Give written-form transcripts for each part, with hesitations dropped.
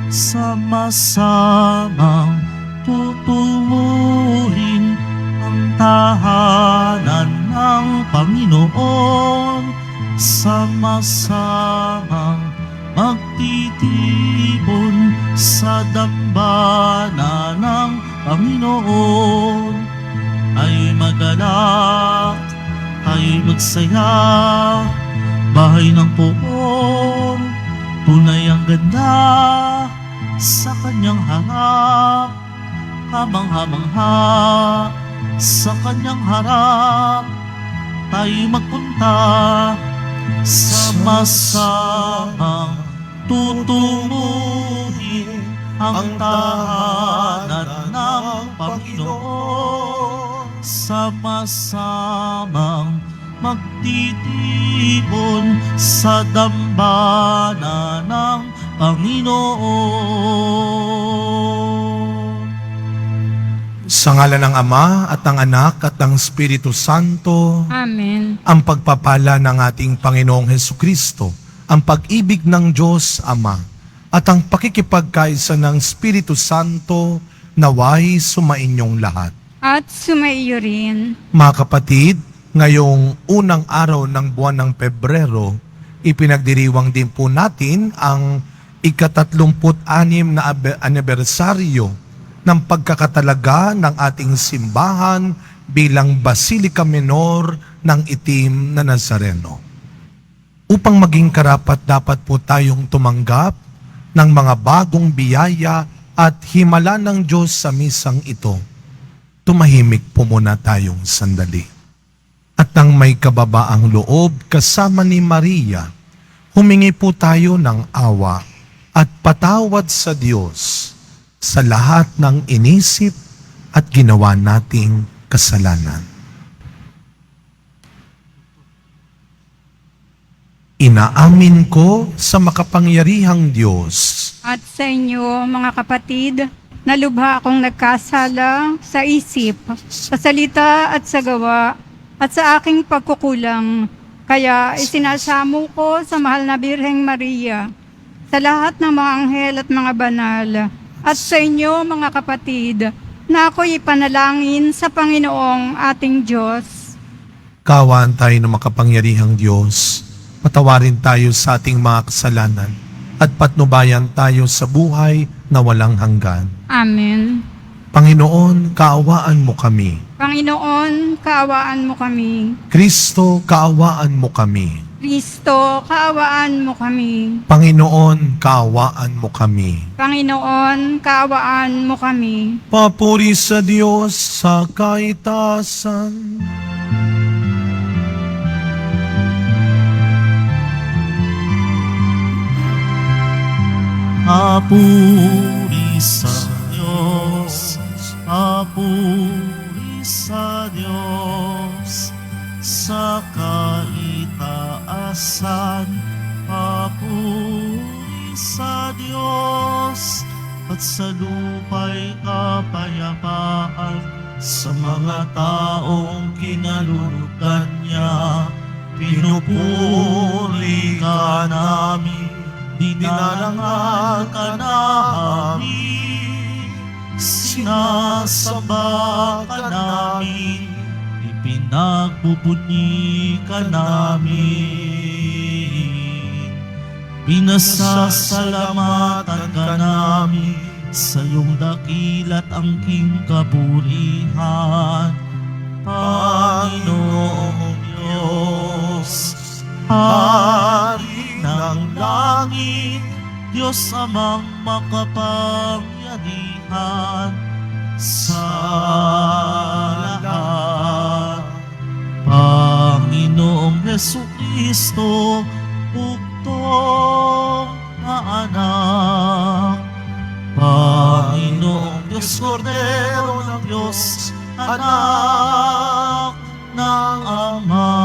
sama-samang tutunguhin ang tahanan ng Panginoon, sama-samang magtitipon sa dambana ng Panginoon. Ay magalak, ay magsaya, bahay ng poon, tunay ang ganda sa kanyang harap, hamang-hamangha sa kanyang harap. Tayo magpunta, sama-samang tutunguhin ang tahanan ng Panginoon, sama-samang magtitipon sa dambana ng Panginoon. Sa ngalan ng Ama at ng Anak at ng Espiritu Santo, Amen. ang pagpapala ng ating Panginoong Hesukristo, ang pag-ibig ng Diyos Ama, at ang pakikipagkaisa ng Espiritu Santo naway sumainyong lahat. At sumaiyo rin. Mga kapatid, ngayong unang araw ng buwan ng Pebrero, ipinagdiriwang din po natin ang ika-36 na anibersaryo ng pagkakatalaga ng ating simbahan bilang Basilica Minor ng Itim na Nazareno. Upang maging karapat-dapat po tayong tumanggap ng mga bagong biyaya at himala ng Diyos sa misang ito, tumahimik po muna tayong sandali. At nang may kababaang loob kasama ni Maria, humingi po tayo ng awa at patawad sa Diyos sa lahat ng inisip at ginawa nating kasalanan. Inaamin ko sa makapangyarihang Diyos At sa inyo, mga kapatid, na lubha akong nagkasala sa isip, sa salita at sa gawa, at sa aking pagkukulang. Kaya isinasamo ko sa mahal na Birheng Maria, sa lahat ng mga anghel at mga banal, at sa inyo, mga kapatid, na ako'y ipanalangin sa Panginoong ating Diyos. Kaawaan tayo ng makapangyarihang Diyos, patawarin tayo sa ating mga kasalanan, at patnubayan tayo sa buhay na walang hanggan. Amen. Panginoon, kaawaan mo kami. Panginoon, kaawaan mo kami. Kristo, kaawaan mo kami. Kristo, kaawaan mo kami. Panginoon, kaawaan mo kami. Panginoon, kaawaan mo kami. Papuri sa Diyos sa kaitasan. Papuri sa Diyos, papuri sa Diyos, sa kaitaasan, papuri sa Diyos, at sa lupa'y kapayapaan sa mga taong kinalulugan niya. Pinupuri ka namin, dinarangal ka namin, sinasamba ka namin, ipinagbubuni ka namin. Pinasasalamatan ka namin sa iyong dakilat angking kaburihan. Panginoong Diyos, Hari ng langit, Diyos amang makapangyarihan sa lahat. Panginoong Hesukristo, bugtong na anak. Panginoong Diyos, Kordero ng Diyos, anak ng Ama.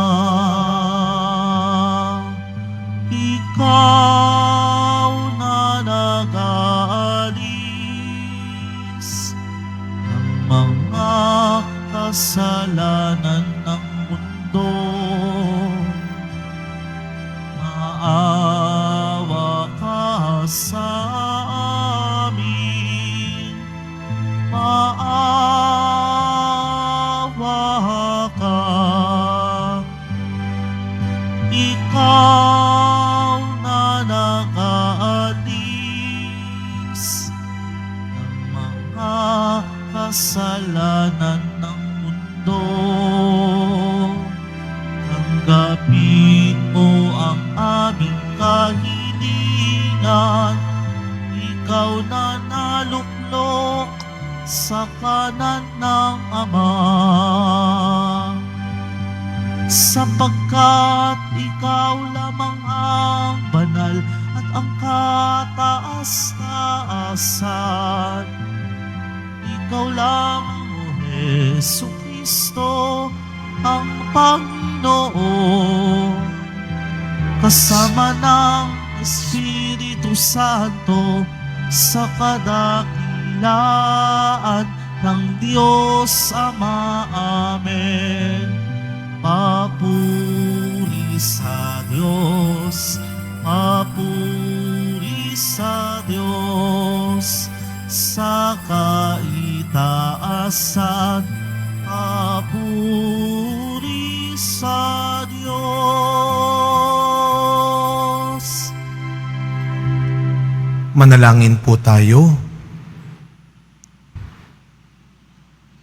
Ikaw na nag-aalis ng mga kasalanan ng mundo. Maawa ka sa Ikaw na nakaalis ng mga kasalanan ng mundo. Tanggapin mo ang aming kahilingan. Ikaw na naluklok sa kanan ng Ama. Sapagkat ikaw lamang ang banal at ang kataas-taasan. Ikaw lamang, O Jesucristo, ang Panginoon. Kasama ng Espiritu Santo sa kadakilaan ng Diyos Ama. Amen. Papuri sa Diyos, papuri sa Diyos, sa kaitaasan, papuri sa Diyos. Manalangin po tayo.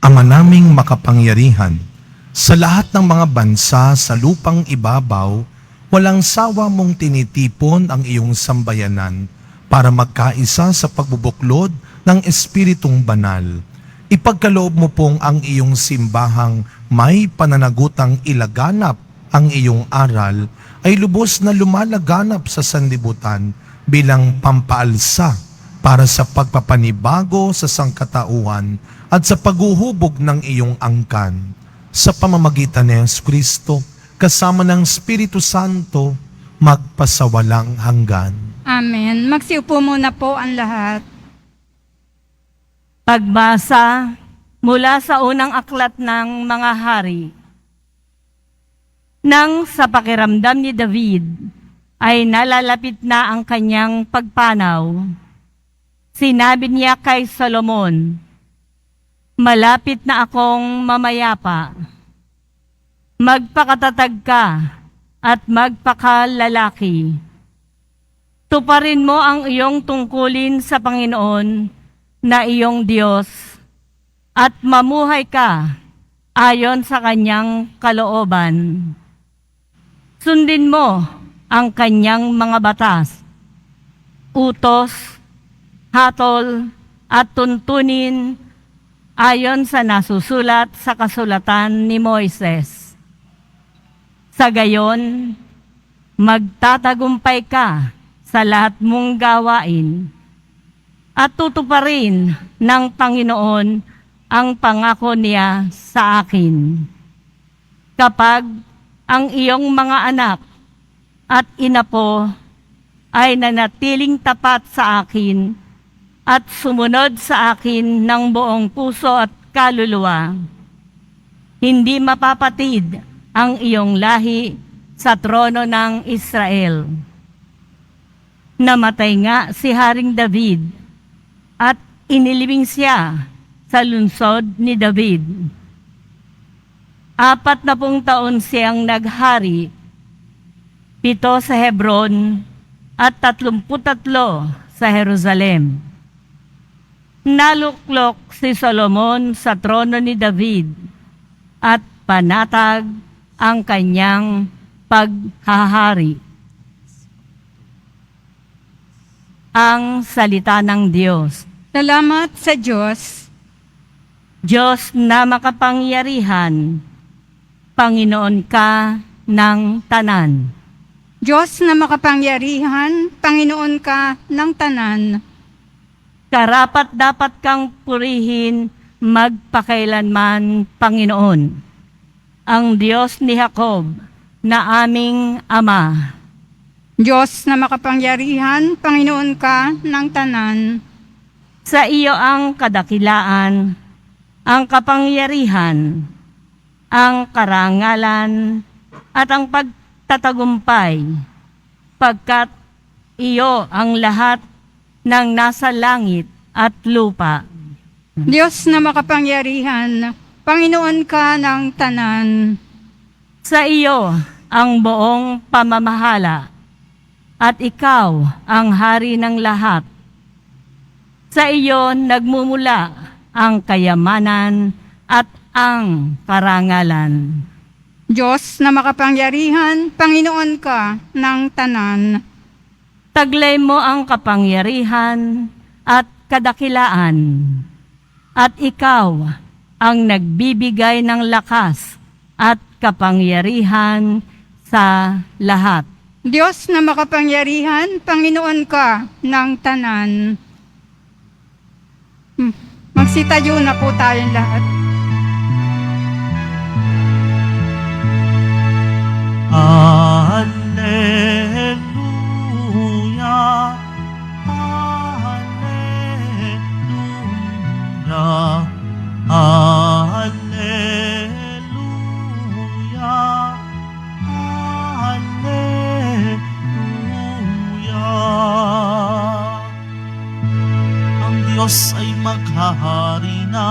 Ama naming makapangyarihan, sa lahat ng mga bansa sa lupang ibabaw, walang sawa mong tinitipon ang iyong sambayanan para magkaisa sa pagbubuklod ng Espiritong Banal. Ipagkaloob mo pong ang iyong simbahang may pananagutang ilaganap ang iyong aral ay lubos na lumalaganap sa sanlibutan bilang pampaalsa para sa pagpapanibago sa sangkatauhan at sa paghuhubog ng iyong angkan. Sa pamamagitan ni Jesucristo, kasama ng Espiritu Santo, magpasawalang hanggan. Amen. Magsiupo muna po ang lahat. Pagbasa mula sa unang aklat ng mga hari. Nang sa pakiramdam ni David ay nalalapit na ang kanyang pagpanaw, sinabi niya kay Solomon, "Malapit na akong mamayapa. Magpakatatag ka at magpakalalaki. Tuparin mo ang iyong tungkulin sa Panginoon na iyong Diyos at mamuhay ka ayon sa kanyang kalooban. Sundin mo ang kanyang mga batas, utos, hatol at tuntunin ayon sa nasusulat sa kasulatan ni Moises. Sa gayon, magtatagumpay ka sa lahat mong gawain at tutuparin ng Panginoon ang pangako niya sa akin. Kapag ang iyong mga anak at inapo ay nanatiling tapat sa akin at sumunod sa akin ng buong puso at kaluluwa, hindi mapapatid ang iyong lahi sa trono ng Israel. Namatay nga si Haring David at inilibing siya sa lungsod ni David. 40 taon siyang naghari, 7 sa Hebron at 33 sa Jerusalem. Naluklok si Solomon sa trono ni David at panatag ang kanyang paghahari. Ang salita ng Diyos. Salamat sa Diyos. Diyos na makapangyarihan, Panginoon ka ng tanan. Diyos na makapangyarihan, Panginoon ka ng tanan. Karapat dapat kang purihin magpakailanman, Panginoon, ang Diyos ni Jacob na aming Ama. Diyos na makapangyarihan, Panginoon ka ng tanan. Sa iyo ang kadakilaan, ang kapangyarihan, ang karangalan, at ang pagtatagumpay, pagkat iyo ang lahat ng nasa langit at lupa. Diyos na makapangyarihan, Panginoon ka ng tanan. Sa iyo ang buong pamamahala at ikaw ang hari ng lahat. Sa iyo nagmumula ang kayamanan at ang karangalan. Diyos na makapangyarihan, Panginoon ka ng tanan. Taglay mo ang kapangyarihan at kadakilaan, at ikaw ang nagbibigay ng lakas at kapangyarihan sa lahat. Diyos na makapangyarihan, Panginoon ka ng tanan. Magsitayo na po tayong lahat. Hallelujah, Hallelujah, Hallelujah, Hallelujah. Ang Diyos ay maghahari na,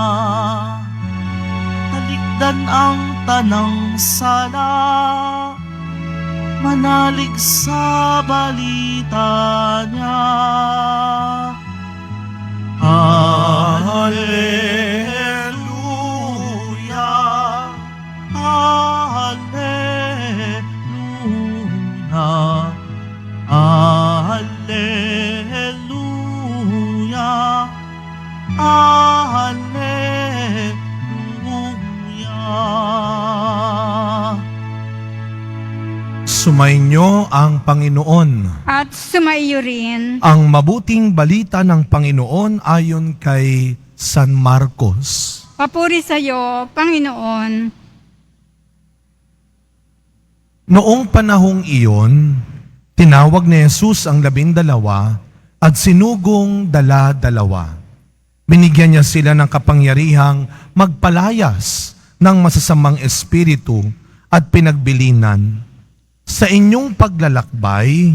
talikdan ang tanang sala, manalig sa balita niya. Hallelujah, Hallelujah, Hallelujah, Hallelujah. Sumainyo ang Panginoon. At sumaiyo rin. Ang mabuting balita ng Panginoon ayon kay San Marcos. Papuri sa iyo, Panginoon. Noong panahong iyon, tinawag ni Jesus ang 12 at sinugong dala-dalawa. Binigyan niya sila ng kapangyarihang magpalayas ng masasamang espiritu at pinagbilinan. Sa inyong paglalakbay,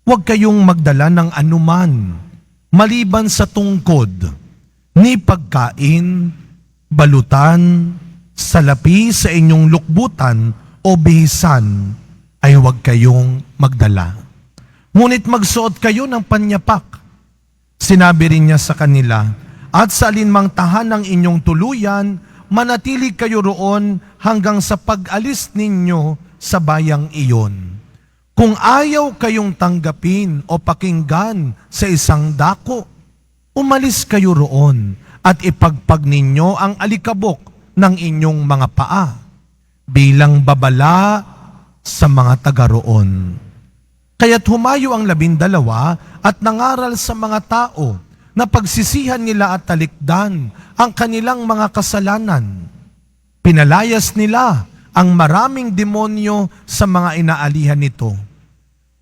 huwag kayong magdala ng anuman, maliban sa tungkod, ni pagkain, balutan, salapi sa inyong lukbutan o bihisan, ay huwag kayong magdala. Ngunit magsuot kayo ng panyapak. Sinabi rin niya sa kanila, at sa alinmang tahanang inyong tuluyan, manatili kayo roon hanggang sa pag-alis ninyo sa bayang iyon. Kung ayaw kayong tanggapin o pakinggan sa isang dako, umalis kayo roon at ipagpag ninyo ang alikabok ng inyong mga paa bilang babala sa mga taga roon. Kaya't humayo ang 12 at nangaral sa mga tao na pagsisihan nila at talikdan ang kanilang mga kasalanan. Pinalayas nila ang maraming demonyo sa mga inaalihan nito.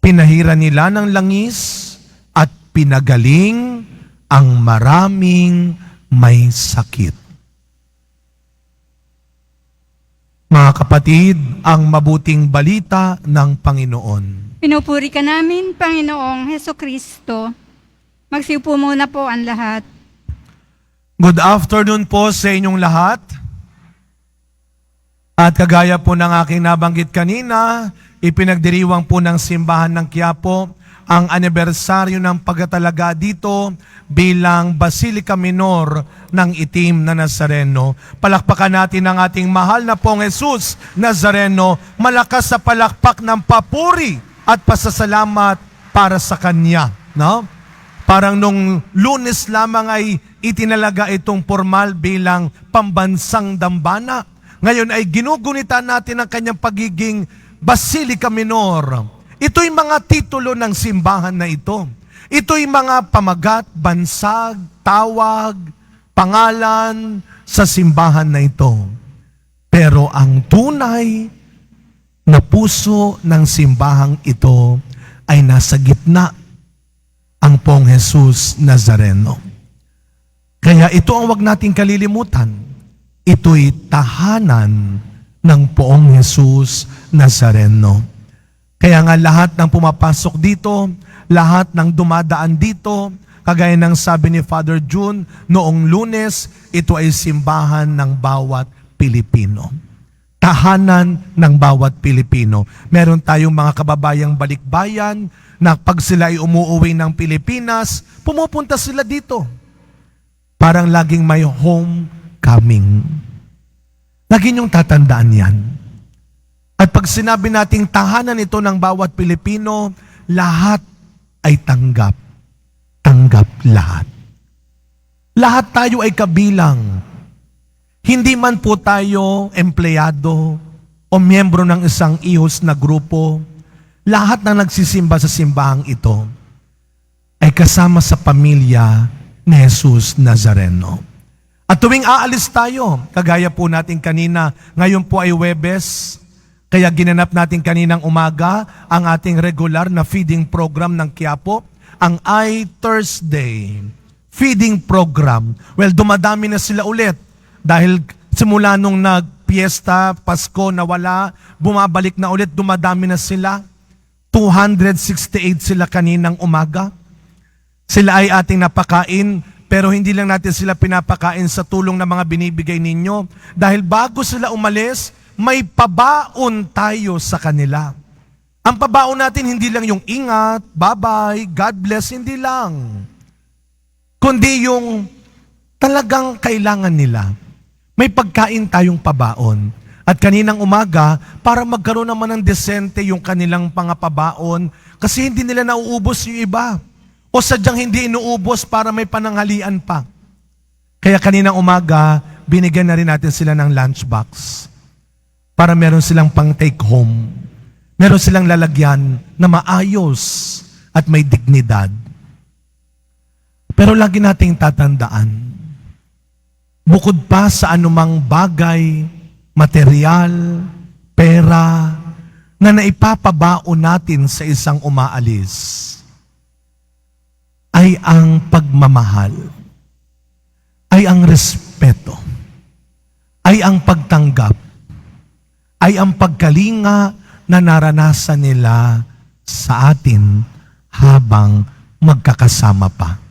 Pinahira nila ng langis at pinagaling ang maraming may sakit. Mga kapatid, ang mabuting balita ng Panginoon. Pinupuri ka namin, Panginoong Hesukristo. Magsiupo muna po ang lahat. Good afternoon po sa inyong lahat. At kagaya po ng aking nabanggit kanina, ipinagdiriwang po ng simbahan ng Quiapo ang anibersaryo ng pagtatalaga dito bilang Basilica Minor ng Itim na Nazareno. Palakpakan natin ang ating mahal na pong Jesus Nazareno, malakas sa palakpak ng papuri at pasasalamat para sa Kanya. No? Parang nung Lunes lamang ay itinalaga itong formal bilang pambansang dambana. Ngayon ay ginugunita natin ang kanyang pagiging Basilica Minor. Ito'y mga titulo ng simbahan na ito. Ito'y mga pamagat, bansag, tawag, pangalan sa simbahan na ito. Pero ang tunay na puso ng simbahang ito ay nasa gitna, ang pong Jesus Nazareno. Kaya ito ang wag nating kalilimutan. Ito'y tahanan ng poong Jesus Nazareno. Kaya nga lahat ng pumapasok dito, lahat ng dumadaan dito, kagaya ng sabi ni Father June, noong Lunes, ito ay simbahan ng bawat Pilipino. tahanan ng bawat Pilipino. Meron tayong mga kababayang balikbayan na pag sila ay umuuwi ng Pilipinas, pumupunta sila dito. Parang laging may homecoming. Lagi niyong tatandaan yan. At pag sinabi nating tahanan ito ng bawat Pilipino, lahat ay tanggap. Tanggap lahat. Lahat tayo ay kabilang. Hindi man po tayo empleyado o miyembro ng isang ihos na grupo, lahat na nagsisimba sa simbahang ito ay kasama sa pamilya ni Jesus Nazareno. At tuwing aalis tayo, kagaya po natin kanina, ngayon po ay Huwebes, kaya ginanap natin kaninang umaga ang ating regular na feeding program ng Quiapo, ang I-Thursday feeding program. Well, dumadami na sila ulit dahil simula nung nagpiesta, Pasko, nawala, bumabalik na ulit, dumadami na sila. 268 sila kaninang umaga. Sila ay ating napakain, pero hindi lang natin sila pinapakain sa tulong na mga binibigay ninyo. Dahil bago sila umalis, may pabaon tayo sa kanila. Ang pabaon natin hindi lang yung ingat, bye-bye, God bless, hindi lang. Kundi yung talagang kailangan nila. May pagkain tayong pabaon. At kaninang umaga, para magkaroon naman ng desente yung kanilang pangapabaon, kasi hindi nila nauubos yung iba. O sadyang hindi inuubos para may pananghalian pa. Kaya kaninang umaga, binigyan na rin natin sila ng lunchbox. Para meron silang pang take home. Meron silang lalagyan na maayos at may dignidad. Pero lagi nating tatandaan, bukod pa sa anumang bagay, material, pera, na naipapabaon natin sa isang umaalis, ay ang pagmamahal, ay ang respeto, ay ang pagtanggap, ay ang pagkalinga na naranasan nila sa atin habang magkakasama pa.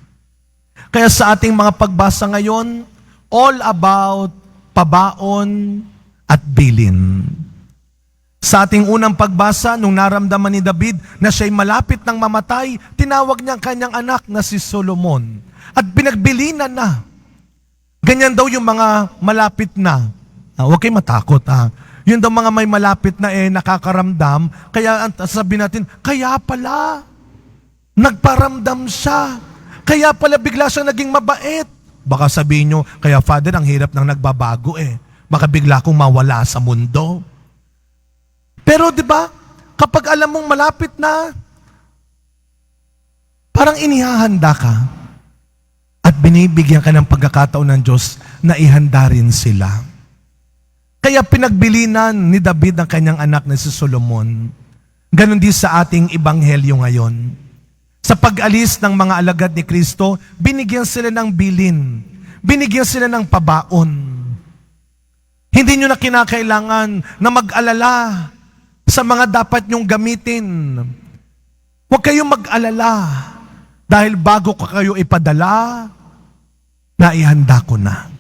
Kaya sa ating mga pagbasa ngayon, all about pabaon at bilin. Sa ating unang pagbasa, nung naramdaman ni David na siya'y malapit ng mamatay, tinawag niya ang kanyang anak na si Solomon. At pinagbilinan na. Ganyan daw yung mga malapit na. Huwag kayo matakot. Yun daw mga may malapit na nakakaramdam. Kaya sabi natin, kaya pala, nagparamdam siya. Kaya pala bigla siyang naging mabait. Baka sabihin nyo, kaya Father, ang hirap ng nagbabago Baka bigla akong mawala sa mundo. Pero di ba, kapag alam mong malapit na, parang inihahanda ka at binibigyan ka ng pagkakataon ng Diyos na ihanda rin sila. Kaya pinagbilinan ni David ang kanyang anak na si Solomon. Ganon din sa ating ebanghelyo ngayon. Sa pag-alis ng mga alagad ni Kristo, binigyan sila ng bilin. Binigyan sila ng pabaon. Hindi nyo na kinakailangan na mag-alala sa mga dapat nyong gamitin. Huwag kayong mag-alala dahil bago ko kayo ipadala, naihanda ko na.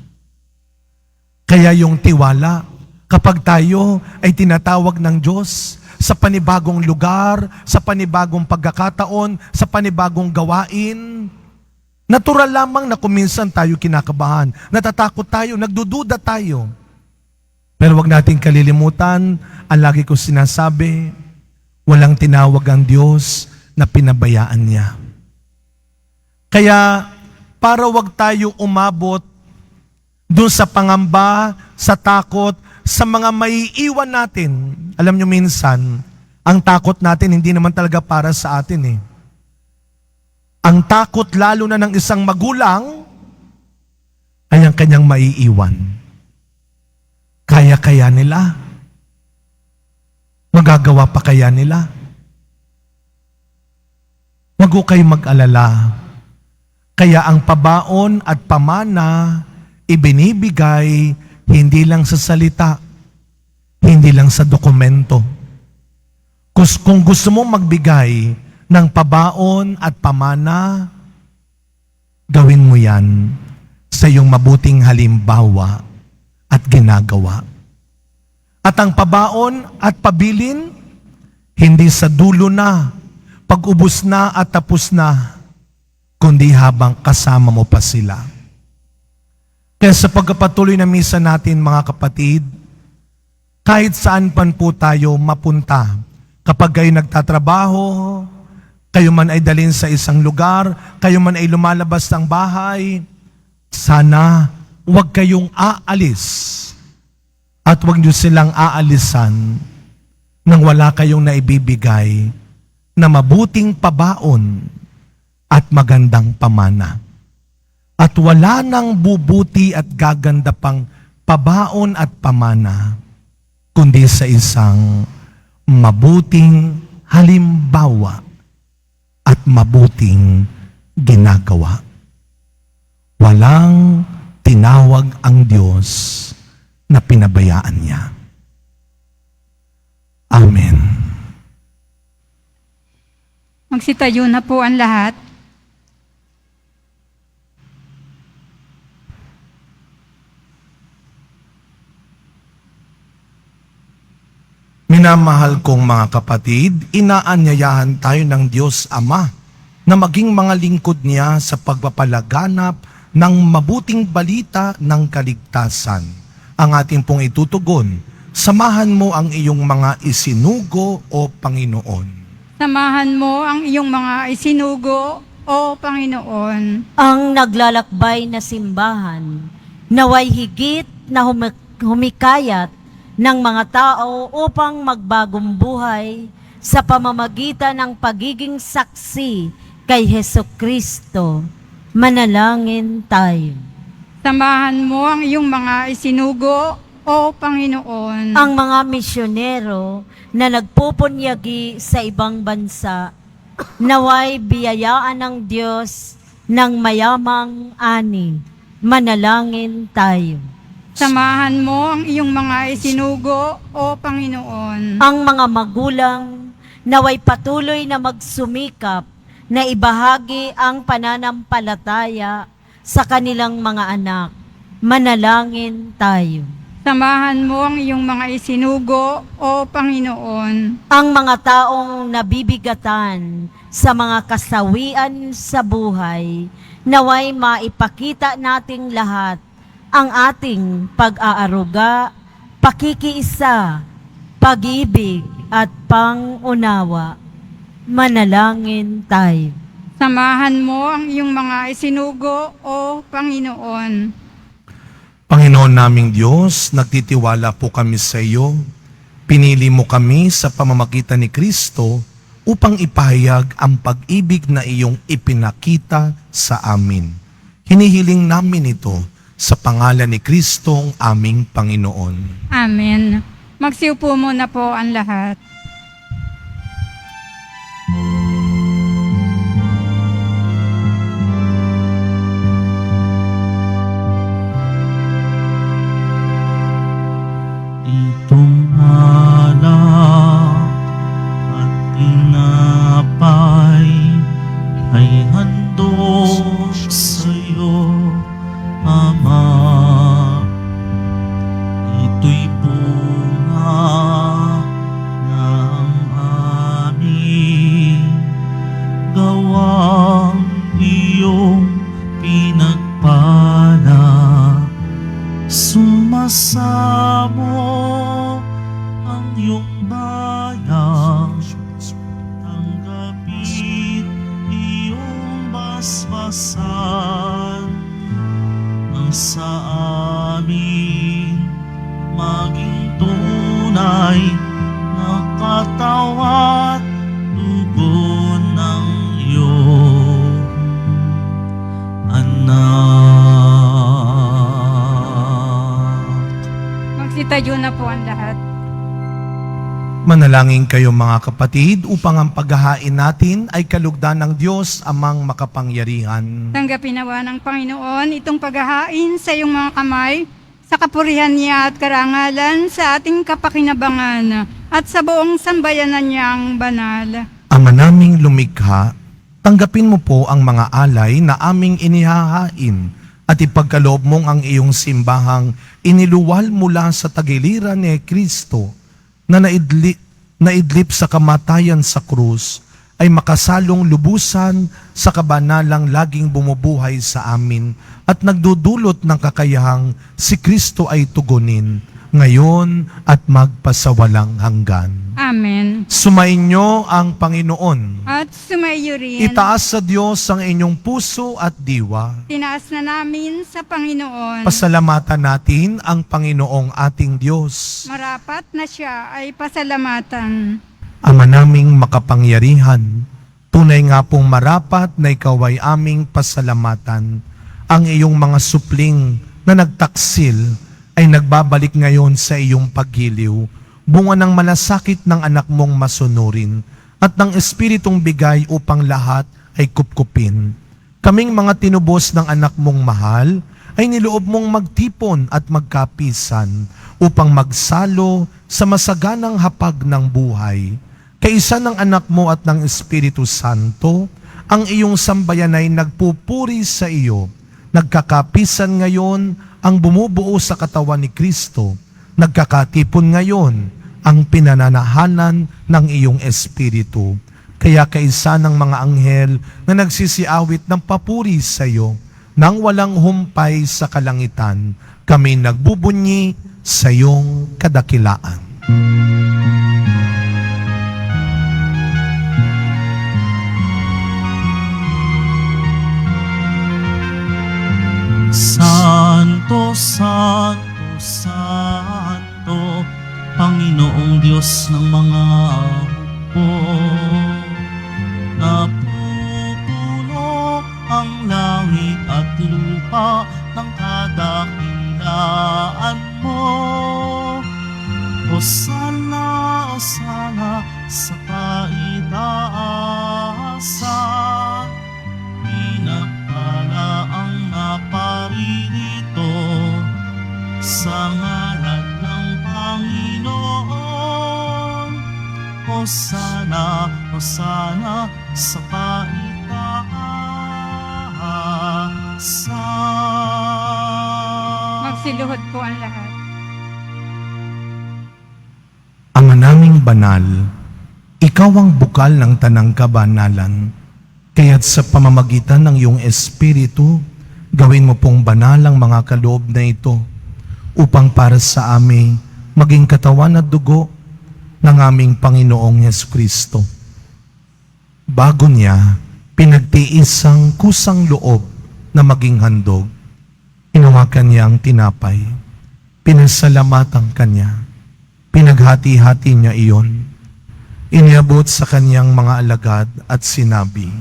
Kaya yung tiwala, kapag tayo ay tinatawag ng Diyos sa panibagong lugar, sa panibagong pagkakataon, sa panibagong gawain, natural lamang na kuminsan tayo kinakabahan, natatakot tayo, nagdududa tayo. Pero wag nating kalilimutan, ang lagi ko sinasabi, walang tinawag ang Diyos na pinabayaan niya. Kaya, para wag tayo umabot dun sa pangamba, sa takot, sa mga maiiwan natin. Alam nyo minsan, ang takot natin hindi naman talaga para sa atin Ang takot lalo na ng isang magulang ay ang kanyang maiiwan. Kaya nila? Magagawa pa kaya nila? Wag ko kayo mag-alala. Kaya ang pabaon at pamana ibinibigay hindi lang sa salita, hindi lang sa dokumento. Kung gusto mong magbigay ng pabaon at pamana, gawin mo yan sa iyong mabuting halimbawa at ginagawa. At ang pabaon at pabilin, hindi sa dulo na, pag-ubos na at tapos na, kundi habang kasama mo pa sila. Kaya sa pagpapatuloy na misa natin, mga kapatid, kahit saan pan po tayo mapunta, kapag kayo nagtatrabaho, kayo man ay dalhin sa isang lugar, kayo man ay lumalabas ng bahay, sana huwag kayong aalis at huwag niyo silang aalisan nang wala kayong naibibigay na mabuting pabaon at magandang pamana. At wala nang bubuti at gaganda pang pabaon at pamana, kundi sa isang mabuting halimbawa at mabuting ginagawa. Walang tinawag ang Diyos na pinabayaan niya. Amen. Magsitayo na po ang lahat. Minamahal kong mga kapatid, inaanyayahan tayo ng Diyos Ama na maging mga lingkod niya sa pagpapalaganap ng mabuting balita ng kaligtasan. Ang ating pong itutugon, samahan mo ang iyong mga isinugo o Panginoon. Samahan mo ang iyong mga isinugo, O Panginoon. Ang naglalakbay na simbahan, naway higit na humikayat ng mga tao upang magbagong buhay sa pamamagitan ng pagiging saksi kay Hesukristo. Manalangin tayo. Samahan mo ang iyong mga isinugo, O Panginoon. Ang mga misyonero na nagpupunyagi sa ibang bansa, naway biyayaan ng Diyos ng mayamang ani. Manalangin tayo. Samahan mo ang iyong mga isinugo, O Panginoon. Ang mga magulang naway patuloy na magsumikap na ibahagi ang pananampalataya sa kanilang mga anak. Manalangin tayo. Samahan mo ang iyong mga isinugo, O Panginoon. Ang mga taong nabibigatan sa mga kasawian sa buhay, naway maipakita nating lahat ang ating pag-aaruga, pakikiisa, pag-ibig at pang-unawa. Manalangin tayo. Samahan mo ang iyong mga isinugo, O Panginoon. Panginoon naming Diyos, nagtitiwala po kami sa iyo. Pinili mo kami sa pamamagitan ni Kristo upang ipahayag ang pag-ibig na iyong ipinakita sa amin. Hinihiling namin ito sa pangalan ni Kristong aming Panginoon. Amen. Magsiupo muna po ang lahat. Itong alak at tinapay ay handog sa iyo, Ama. Ito'y bunga ng aming gawang iyong pinagpala. Sumasamo ang iyong bayan, tanggapin iyong basbasan, ang sa amin maging tunay na katawan, dugo ng iyong anak. Magsitayo na po ang lahat. Manalangin kayo mga kapatid upang ang paghahain natin ay kalugdan ng Diyos amang makapangyarihan. Tanggapin nawa ng Panginoon itong paghahain sa iyong mga kamay, sa kapurihan niya at karangalan, sa ating kapakinabangan, at sa buong sambayanan niyang banal. Ama naming lumikha, tanggapin mo po ang mga alay na aming inihahain at ipagkaloob mong ang iyong simbahang iniluwal mula sa tagiliran ni Kristo na naidlip sa kamatayan sa krus ay makasalong lubusan sa kabanalang laging bumubuhay sa amin at nagdudulot ng kakayahang si Kristo ay tugunin ngayon at magpasawalang hanggan. Amen. Sumainyo ang Panginoon. At sumaiyo rin. Itaas sa Diyos ang inyong puso at diwa. Tinaas na namin sa Panginoon. Pasalamatan natin ang Panginoong ating Diyos. Marapat na siya ay pasalamatan. Ama naming makapangyarihan, tunay nga pong marapat na ikaw ay aming pasalamatan. Ang iyong mga supling na nagtaksil ay nagbabalik ngayon sa iyong paggiliw, bunga ng malasakit ng anak mong masunurin at ng Espiritong bigay upang lahat ay kupkupin. Kaming mga tinubos ng anak mong mahal ay niloob mong magtipon at magkapisan upang magsalo sa masaganang hapag ng buhay. Kaisa ng anak mo at ng Espiritu Santo, ang iyong sambayan ay nagpupuri sa iyo. Nagkakapisan ngayon ang bumubuo sa katawan ni Kristo. Nagkakatipon ngayon ang pinananahanan ng iyong Espiritu. Kaya kaisa ng mga anghel na nagsisiawit ng papuri sa iyo, nang walang humpay sa kalangitan, kami nagbubunyi sa iyong kadakilaan. Santo, Santo, Santo, Panginoong Diyos ng mga hukbo. Napupuno ang langit at lupa ng kadakilaan mo. Hosana, Hosana sa kaitaasan. Pinagpala ang naparirito sa ngalan ng Panginoon. Hosana, Hosana sa kaitaasan. Magsiluhod po ang lahat. Ama naming banal, ikaw ang bukal ng tanang kabanalan. Kaya't sa pamamagitan ng iyong Espiritu, gawin mo pong banal ang mga kaloob na ito upang para sa amin maging katawan at dugo ng aming Panginoong Jesucristo. Bago niya, pinagtiis ang kusang loob na maging handog. Hinawakan niya ang tinapay. Pinasalamatan kanya. Pinaghati-hati niya iyon. Iniabot sa kanyang mga alagad at sinabi,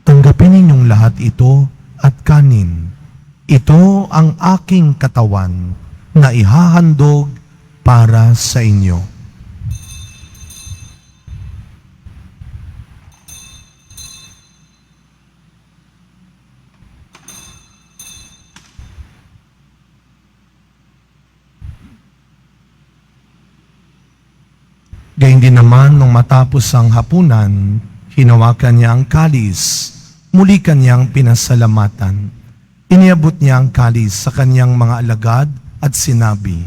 "Tanggapin ninyong lahat ito at kanin. Ito ang aking katawan na ihahandog para sa inyo." Gayun din naman, nung matapos ang hapunan, hinawakan niya ang kalis, muli kanyang pinasalamatan. Iniabot niya ang kalis sa kanyang mga alagad at sinabi,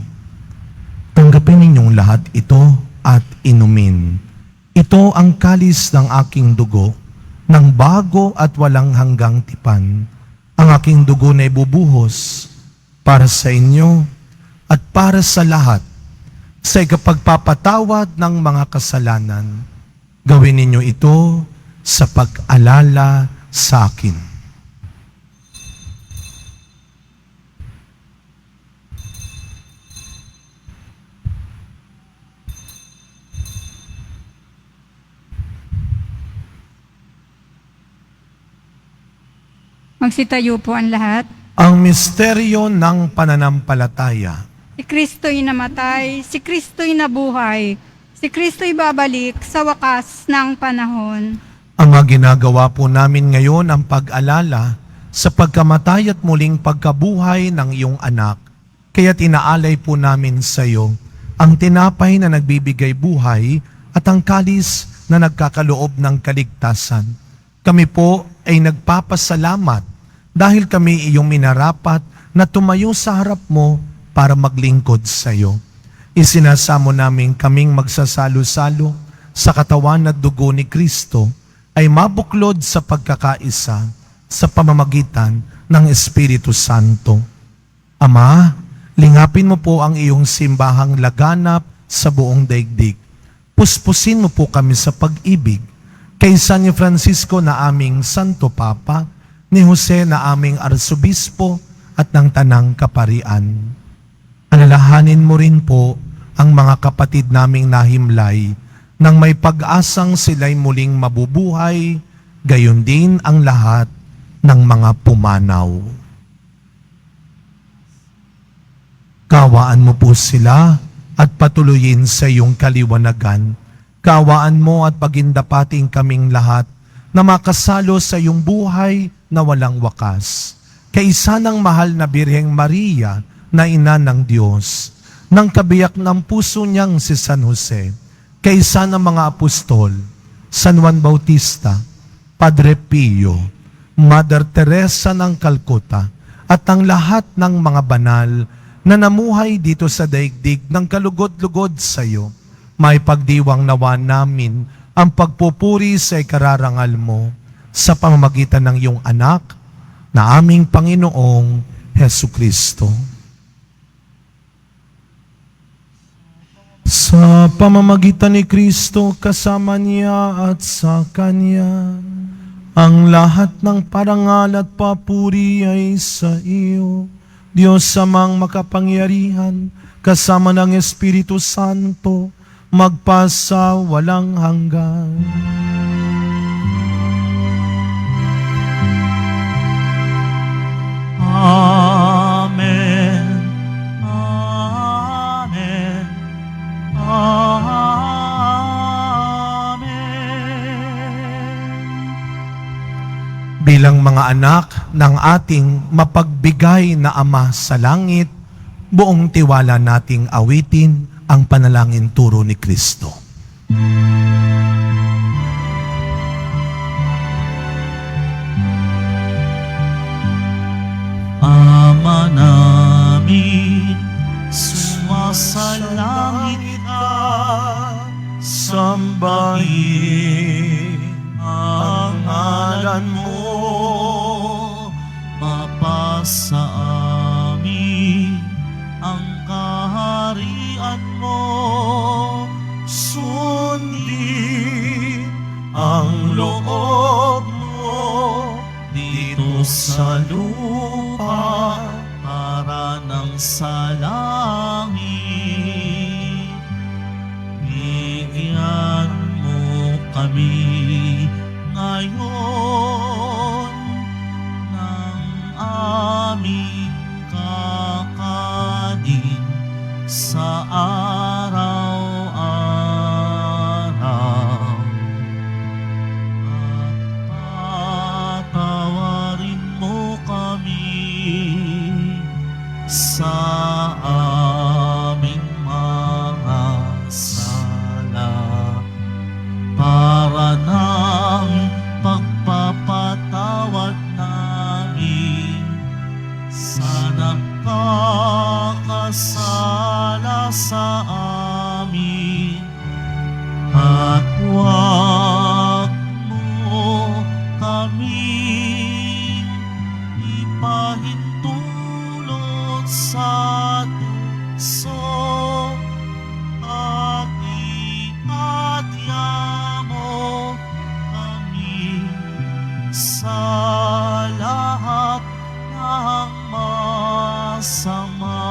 "Tanggapin ninyong lahat ito at inumin. Ito ang kalis ng aking dugo, ng bago at walang hanggang tipan. Ang aking dugo na ibubuhos para sa inyo at para sa lahat, sa ikapagpapatawad ng mga kasalanan. Gawin ninyo ito sa pag-alala sa akin." Magsitayo po ang lahat. Ang misteryo ng pananampalataya. Si Kristo'y namatay, si Kristo'y nabuhay, si Kristo'y babalik sa wakas ng panahon. Ang mga ginagawa po namin ngayon ang pag-alala sa pagkamatay at muling pagkabuhay ng iyong anak. Kaya tinaalay po namin sa iyo ang tinapay na nagbibigay buhay at ang kalis na nagkakaloob ng kaligtasan. Kami po ay nagpapasalamat dahil kami iyong minarapat na tumayo sa harap mo para maglingkod sa iyo. Isinasamo namin kaming magsasalo-salo sa katawan at dugo ni Kristo ay mabuklod sa pagkakaisa sa pamamagitan ng Espiritu Santo. Ama, lingapin mo po ang iyong simbahang laganap sa buong daigdig. Puspusin mo po kami sa pag-ibig. Kay San Francisco na aming Santo Papa, ni Jose na aming Arsobispo at ng Tanang Kaparian. Alalahanin mo rin po ang mga kapatid naming nahimlay nang may pag-asang sila'y muling mabubuhay, gayon din ang lahat ng mga pumanaw. Kawaan mo po sila at patuloyin sa iyong kaliwanagan. Kawaan mo at pagindapating kaming lahat na makasalo sa iyong buhay na walang wakas. Kaisa ng mahal na Birheng Maria na ina ng Diyos, ng kabiyak ng puso niyang si San Jose, kaisa ng mga apostol, San Juan Bautista, Padre Pio, Mother Teresa ng Calcutta, at ang lahat ng mga banal na namuhay dito sa daigdig ng kalugod-lugod sa iyo, may pagdiwang nawa namin ang pagpupuri sa ikararangal mo sa pamamagitan ng iyong anak na aming Panginoong Hesukristo. Sa pamamagitan ni Kristo, kasama niya at sa Kanya, ang lahat ng parangal at papuri ay sa iyo, Diyos Amang makapangyarihan, kasama ng Espiritu Santo, magpasa walang hanggan. Amen. Amen. Amen. Bilang mga anak ng ating mapagbigay na Ama sa langit, buong tiwala nating awitin ang panalangin turo ni Kristo. Ama namin, sumasalangit ka, sambahin ang ngalan mo, mapasa amin ang kaharian mo, sundin ang loob mo dito sa lupa para ng sa langit. Bigyan mo kami ngayon ng aming kakanin sa araw-araw. At patawarin mo kami sa aming mga sala para ng pagpapatawad namin sa nakakasala sa amin, at huwag mo kaming ipahintulot sa tukso, at iadya mo kami sa lahat ng masama.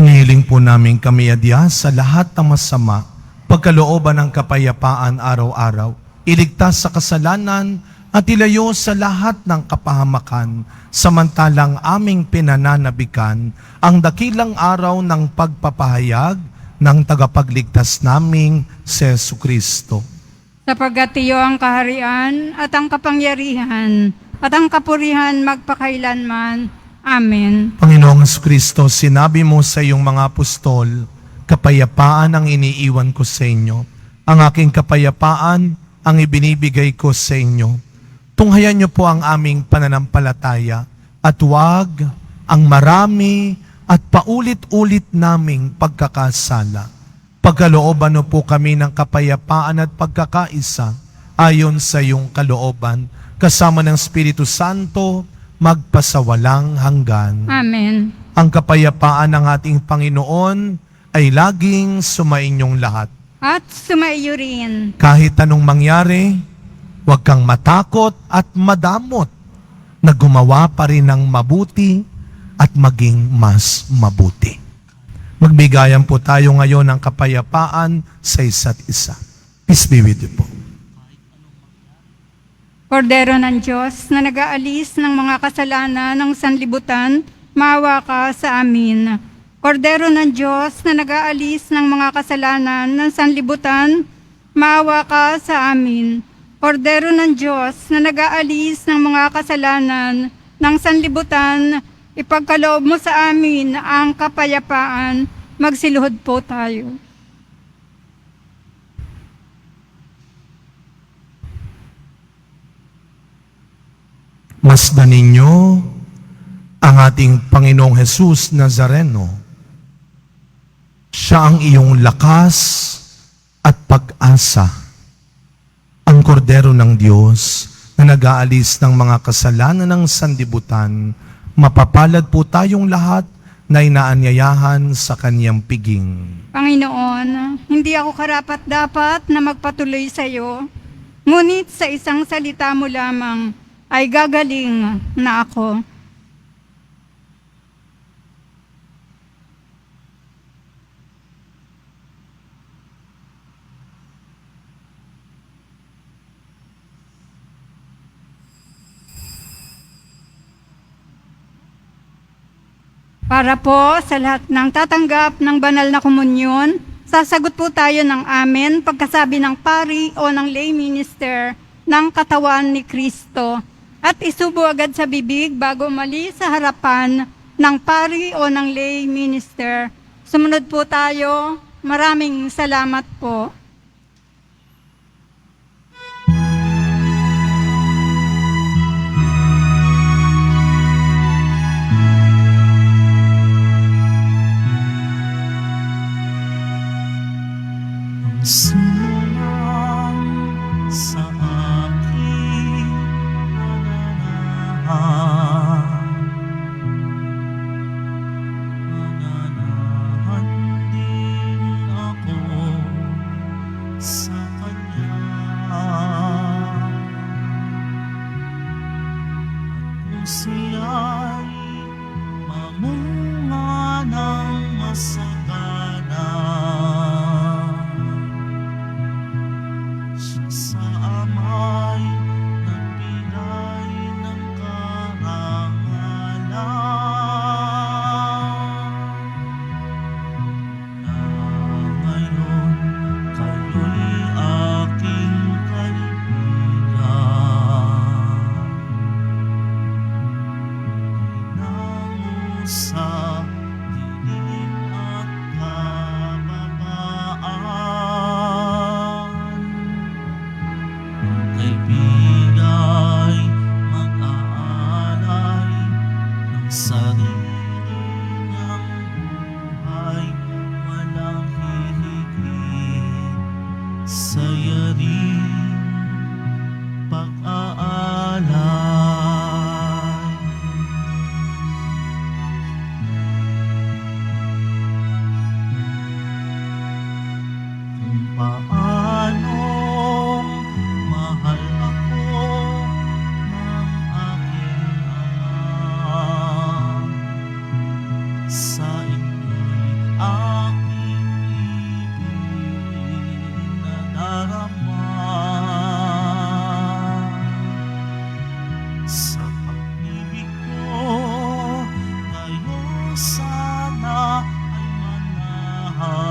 Inihiling po namin kami adya sa lahat ng masama, pagkalooban ng kapayapaan araw-araw, iligtas sa kasalanan at ilayo sa lahat ng kapahamakan, samantalang aming pinananabikan ang dakilang araw ng pagpapahayag ng tagapagligtas naming si Jesucristo. Sapagkat iyo ang kaharian at ang kapangyarihan at ang kapurihan magpakailanman. Amen. Panginoong Jesucristo, sinabi mo sa iyong mga apostol, kapayapaan ang iniiwan ko sa inyo. Ang aking kapayapaan ang ibinibigay ko sa inyo. Tunghayan niyo po ang aming pananampalataya at huwag ang marami at paulit-ulit naming pagkakasala. Pagkalooban niyo po kami ng kapayapaan at pagkakaisa ayon sa iyong kalooban, kasama ng Espiritu Santo, magpasawalang hanggan. Amen. Ang kapayapaan ng ating Panginoon ay laging sumainyong lahat. At sumaiyo rin. Kahit anong mangyari, huwag kang matakot at madamot na gumawa pa rin ng mabuti at maging mas mabuti. Magbigayan po tayo ngayon ng kapayapaan sa isa't isa. Peace be with you po. Kordero ng Diyos na nag-aalis ng mga kasalanan ng sanlibutan, maawa ka sa amin. Kordero ng Diyos na nag-aalis ng mga kasalanan ng sanlibutan, maawa ka sa amin. Kordero ng Diyos na nag-aalis ng mga kasalanan ng sanlibutan, ipagkaloob mo sa amin ang kapayapaan. Magsiluhod po tayo. Masdan ninyo ang ating Panginoong Jesus Nazareno. Siya ang iyong lakas at pag-asa. Ang kordero ng Diyos na nag-aalis ng mga kasalanan ng sanlibutan, mapapalad po tayong lahat na inaanyayahan sa kanyang piging. Panginoon, hindi ako karapat-dapat na magpatuloy sa iyo, ngunit sa isang salita mo lamang ay gagaling na ako. Para po sa lahat ng tatanggap ng banal na komunyon, sasagot po tayo ng amen pagkasabi ng pari o ng lay minister ng katawan ni Kristo at isubo agad sa bibig bago umalis sa harapan ng pari o ng lay minister. Sumunod po tayo. Maraming salamat po. Sumang sa aking mananahan din ako sa Kanya. At kung siya'y mamunga ng masagana, sa amay nagbigay ng karangalan, na ngayon kayo'y aking kaibigan, pinangusa dilim at kababaan. Kaibigay mag-aalay ng sarili niyang buhay, walang hihigit sa yaring pag-aalay. Kung paanong mahal ako ng aking Ama, sa inyo'y aking ipinadarama. Sa pag-ibig ko, kayo sana ay manahan.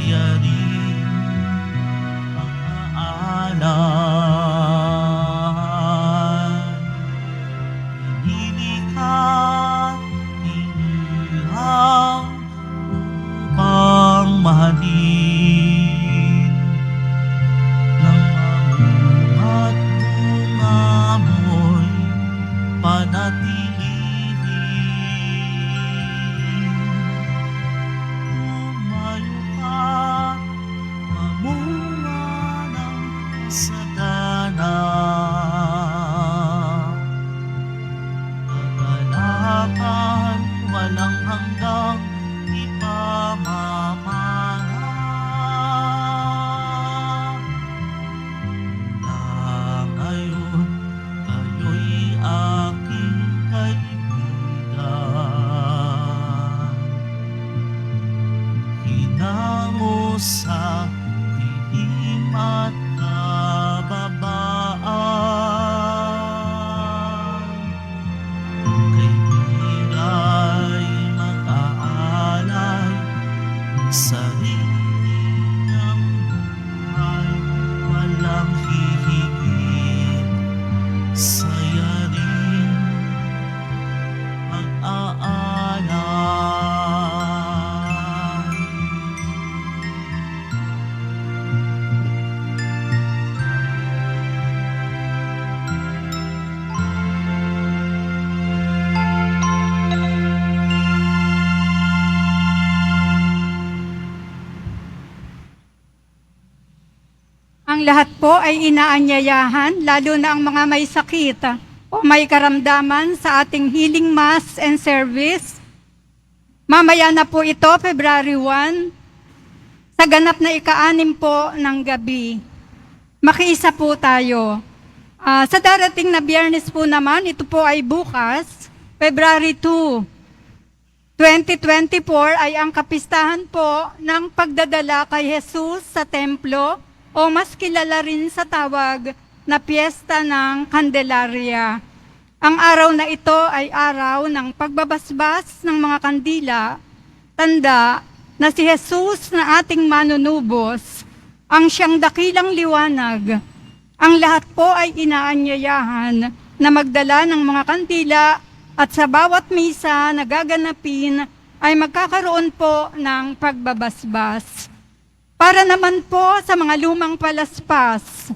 sayarin ang aalay. Pinili ka, inilang upang mahalin ng mangungat bunga mo'y panatilihin. Tumayo ka, mamunga ng sagana. Kagalakan, walang hanggang ipamamana. Mula ngayon, kayo'y aking kaibigan. Hinango sa dilim at kababaan. Kay Mira'y mag-aalay, sarili ng buhay, walang hihigit. Sayarin, mag-aalay. Ang lahat po ay inaanyayahan, lalo na ang mga may sakit o may karamdaman sa ating healing mass and service. Mamaya na po ito, February 1, sa ganap na ika-6 po ng gabi. Makiisa po tayo. Sa darating na Biyernes po naman, ito po ay bukas, February 2, 2024 ay ang kapistahan po ng pagdadala kay Jesus sa templo o mas kilala rin sa tawag na Piyesta ng Candelaria. Ang araw na ito ay araw ng pagbabasbas ng mga kandila, tanda na si Jesus na ating manunubos, ang siyang dakilang liwanag. Ang lahat po ay inaanyayahan na magdala ng mga kandila at sa bawat misa na gaganapin ay magkakaroon po ng pagbabasbas. Para naman po sa mga lumang palaspas,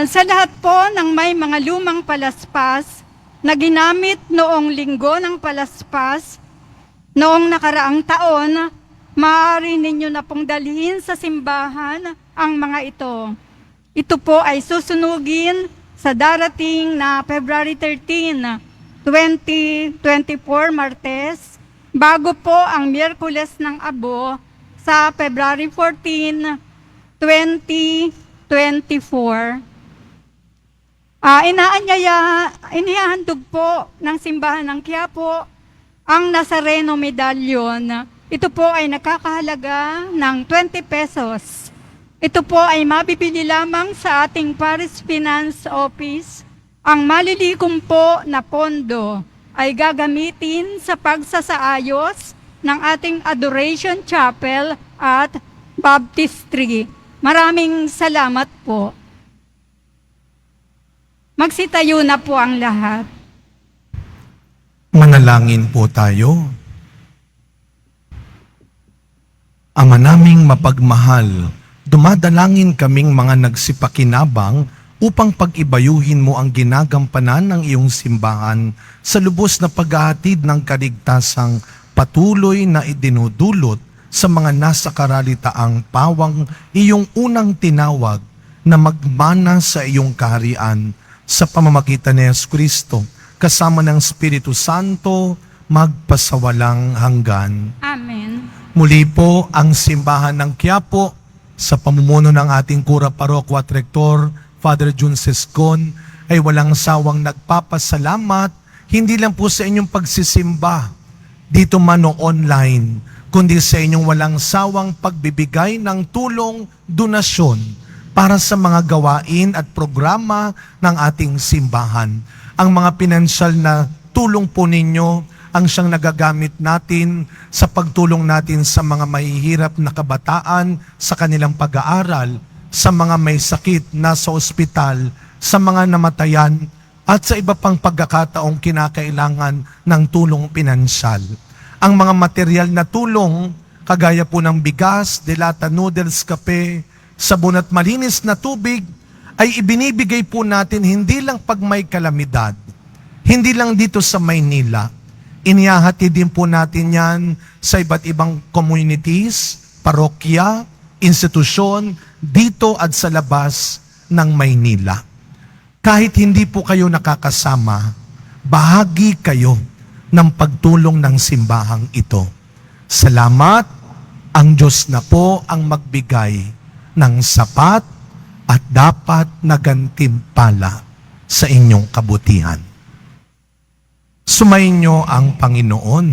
sa lahat po ng may mga lumang palaspas na ginamit noong linggo ng palaspas, noong nakaraang taon, maaari ninyo na pong dalhin sa simbahan ang mga ito. Ito po ay susunugin sa darating na February 13, 2024, Martes, bago po ang Miyerkules ng Abo sa February 14, 2024. Inihahandog po ng simbahan ng Quiapo ang Nazareno Medallion. Ito po ay nakakahalaga ng 20 pesos. Ito po ay mabibili lamang sa ating Parish Finance Office. Ang malilikom po na pondo ay gagamitin sa pagsasaayos ng ating Adoration Chapel at Baptistry. Maraming salamat po. Magsitayo na po ang lahat. Manalangin po tayo. Ama naming mapagmahal, dumadalangin kaming mga nagsipakinabang upang pag-ibayuhin mo ang ginagampanan ng iyong simbahan sa lubos na paghahatid ng kaligtasang patuloy na idinudulot sa mga nasa karalitaang pawang iyong unang tinawag na magmana sa iyong kaharian sa pamamagitan ni Yesu Kristo kasama ng Espiritu Santo magpasawalang hanggan. Amen. Muli po ang simbahan ng Quiapo sa pamumuno ng ating Kura Parokwa at Rektor, Father Jun Sescon, ay walang sawang nagpapasalamat hindi lang po sa inyong pagsisimba dito man o online, kundi sa inyong walang sawang pagbibigay ng tulong, donasyon para sa mga gawain at programa ng ating simbahan. Ang mga pinansyal na tulong po ninyo ang siyang nagagamit natin sa pagtulong natin sa mga mahihirap na kabataan sa kanilang pag-aaral, sa mga may sakit na sa ospital, sa mga namatayan, at sa iba pang pagkakataong kinakailangan ng tulong pinansyal. Ang mga material na tulong, kagaya po ng bigas, delata, noodles, kape, sabon at malinis na tubig, ay ibinibigay po natin hindi lang pag may kalamidad, hindi lang dito sa Maynila. Inihahati din po natin yan sa iba't ibang communities, parokya, institusyon, dito at sa labas ng Maynila. Kahit hindi po kayo nakakasama, bahagi kayo ng pagtulong ng simbahang ito. Salamat, ang Diyos na po ang magbigay ng sapat at dapat na gantimpala sa inyong kabutihan. Sumainyo ang Panginoon.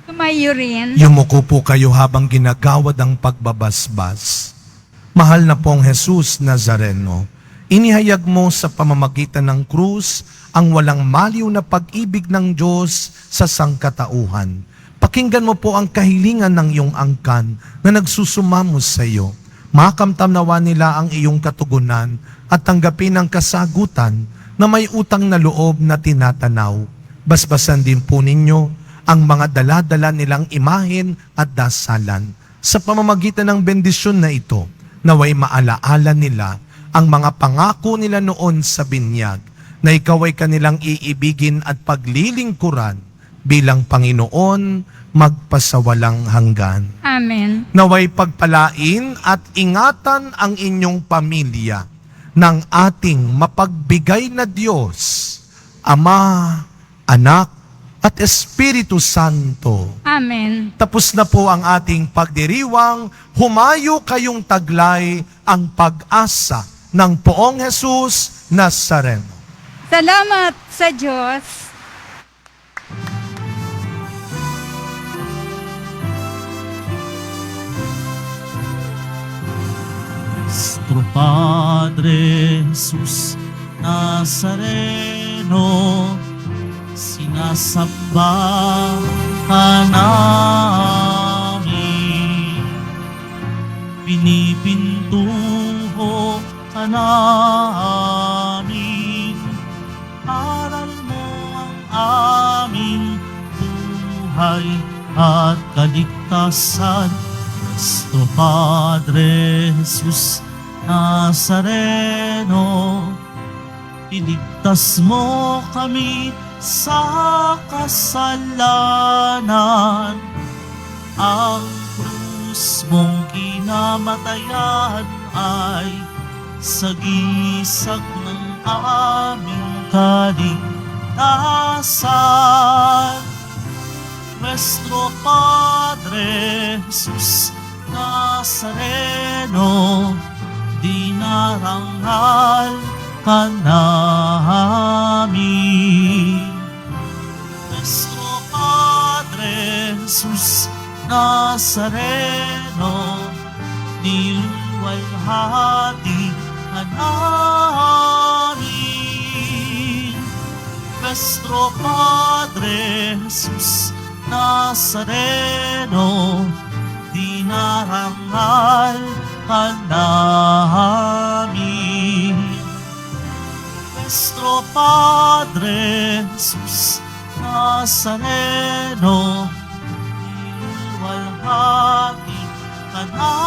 Tumayo rin. Yumuko po kayo habang ginagawad ang pagbabasbas. Mahal na pong Jesus Nazareno, inihayag mo sa pamamagitan ng krus ang walang maliw na pag-ibig ng Diyos sa sangkatauhan. Pakinggan mo po ang kahilingan ng iyong angkan na nagsusumamo sa iyo. Makamtam nawa nila ang iyong katugunan at tanggapin ang kasagutan na may utang na loob na tinatanaw. Basbasan din po ninyo ang mga dala-dala nilang imahen at dasalan. Sa pamamagitan ng bendisyon na ito, naway maalaala nila ang mga pangako nila noon sa binyag, na ikaw ay kanilang iibigin at paglilingkuran bilang Panginoon magpasawalang hanggan. Amen. Naway pagpalain at ingatan ang inyong pamilya ng ating mapagbigay na Diyos, Ama, Anak, at Espiritu Santo. Amen. Tapos na po ang ating pagdiriwang, humayo kayong taglay ang pag-asa ng Poong Jesus Nazareno. Salamat sa Diyos. Nuestro Padre Jesus Nazareno, sinasamba ka namin, pinipintuho ka namin, aral mo ang aming buhay at kaligtasan. Nuestro Padre Jesus Nazareno, iligtas mo kami sa kasalanan. Ang krus mong kinamatayan ay sagisag ng aming kaligtasan. Nuestro Padre Jesus Nazareno, dinarangal ka namin. Nuestro Padre Jesus Nazareno, niluwalhati ka namin. Nuestro Padre Jesus Nazareno, dinarangal ka namin. Nuestro Padre Jesus Nazareno, niluwalhati ka namin.